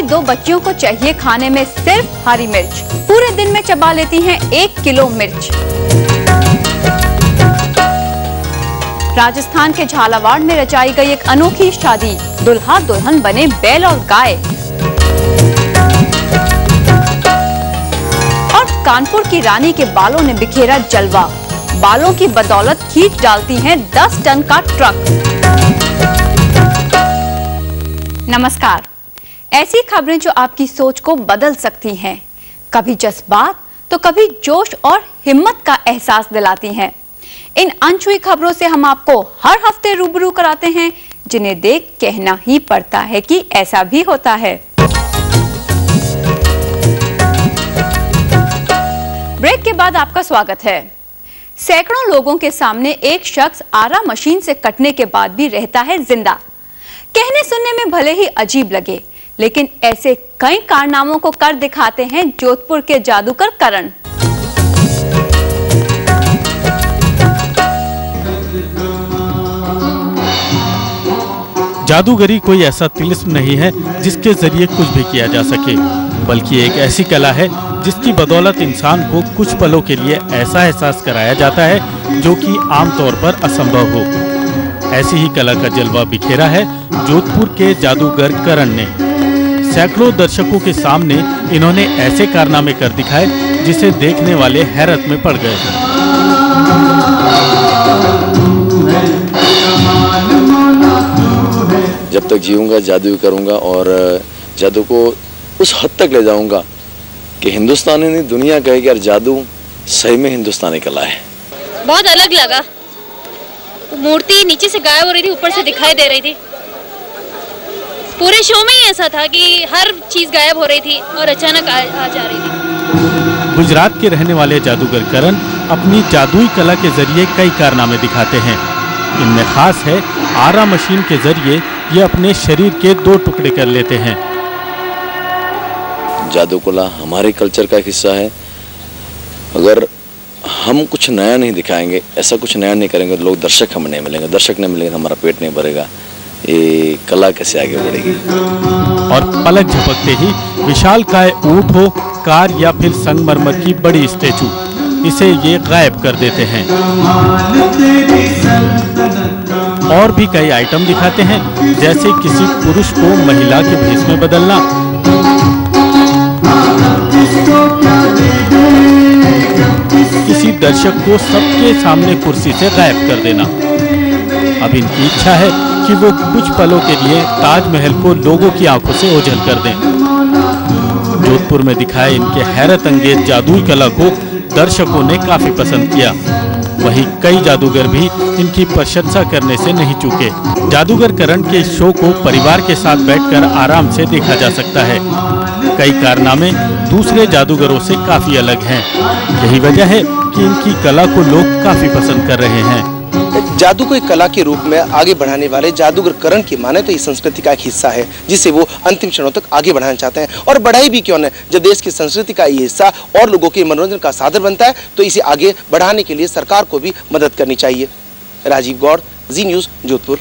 दो बच्चियों को चाहिए खाने में सिर्फ हरी मिर्च। पूरे दिन में चबा लेती हैं 1 किलो मिर्च। राजस्थान के झालावाड़ में रचाई गई एक अनोखी शादी, दुल्हा दुल्हन बने बैल और गाय। और कानपुर की रानी के बालों ने बिखेरा जलवा, बालों की बदौलत खींच डालती हैं 10 टन का ट्रक। नमस्कार। ऐसी खबरें जो आपकी सोच को बदल सकती हैं, कभी जज्बात तो कभी जोश और हिम्मत का एहसास दिलाती हैं। इन अनछुई खबरों से हम आपको हर हफ्ते रूबरू कराते हैं, जिन्हें देख कहना ही पड़ता है कि ऐसा भी होता है। ब्रेक के बाद आपका स्वागत है। सैकड़ों लोगों के सामने एक शख्स आरा मशीन से कटने के बाद भी रहता है जिंदा। कहने सुनने में भले ही अजीब लगे, लेकिन ऐसे कई कारनामों को कर दिखाते हैं जोधपुर के जादूगर करण। जादूगरी कोई ऐसा तिलिस्म नहीं है जिसके जरिए कुछ भी किया जा सके, बल्कि एक ऐसी कला है जिसकी बदौलत इंसान को कुछ पलों के लिए ऐसा एहसास कराया जाता है जो कि आमतौर पर असंभव हो। ऐसी ही कला का जलवा बिखेरा है जोधपुर के जादूगर करण ने। सैकड़ों दर्शकों के सामने इन्होंने ऐसे कारनामे कर दिखाए जिसे देखने वाले हैरत में पड़ गए। जब तक जीऊंगा जादू ही करूंगा और जादू को उस हद तक ले जाऊंगा कि हिंदुस्तानी नहीं दुनिया कहे कि यार जादू सही में हिंदुस्तानी कला है। बहुत अलग लगा। मूर्ति नीचे से गायब हो रही थी, ऊपर से दिखाई दे रही थी। पूरे शो में ही ऐसा था कि हर चीज गायब हो रही थी और अचानक आ जा रही थी। गुजरात के रहने वाले जादूगर करण अपनी जादुई कला के जरिए कई कारनामे दिखाते हैं। इनमें खास है आरा मशीन के जरिए ये अपने शरीर के 2 टुकड़े कर लेते हैं। जादू कला हमारे कल्चर का हिस्सा है। अगर हम कुछ नया नहीं दिखाएंगे, ऐसा कुछ नया नहीं करेंगे, तो लोग दर्शक हमें नहीं मिलेंगे। दर्शक नहीं मिलेंगे तो हमारा पेट नहीं भरेगा। ये कला कैसे आगे बढ़ेगी। और पलक झपकते ही विशालकाय ऊंट हो, कार या फिर संगमरमर की बड़ी स्टैचू, इसे ये गायब कर देते हैं। और भी कई आइटम दिखाते हैं, जैसे किसी पुरुष को महिला के भेष में बदलना, किसी दर्शक को सबके सामने कुर्सी से गायब कर देना। अब इनकी इच्छा है कि वो कुछ पलों के लिए ताजमहल को लोगों की आंखों से ओझल कर दें। जोधपुर में दिखाए इनके हैरत अंगेज जादुई कला को दर्शकों ने काफी पसंद किया। वहीं कई जादूगर भी इनकी प्रशंसा करने से नहीं चूके। जादूगर करण के इस शो को परिवार के साथ बैठकर आराम से देखा जा सकता है। कई कारनामे दूसरे जादूगरों से काफी अलग हैं। यही वजह है कि इनकी कला को लोग काफी पसंद कर रहे हैं। जादू को एक कला के रूप में आगे बढ़ाने वाले जादूगर करण की माने तो ये संस्कृति का एक हिस्सा है, जिसे वो अंतिम क्षणों तक आगे बढ़ाना चाहते हैं। और बढ़ाई भी क्यों न, जब देश की संस्कृति का ये हिस्सा और लोगों के मनोरंजन का साधन बनता है तो इसे आगे बढ़ाने के लिए सरकार को भी मदद करनी चाहिए। राजीव गौड़, जी न्यूज़, जोधपुर।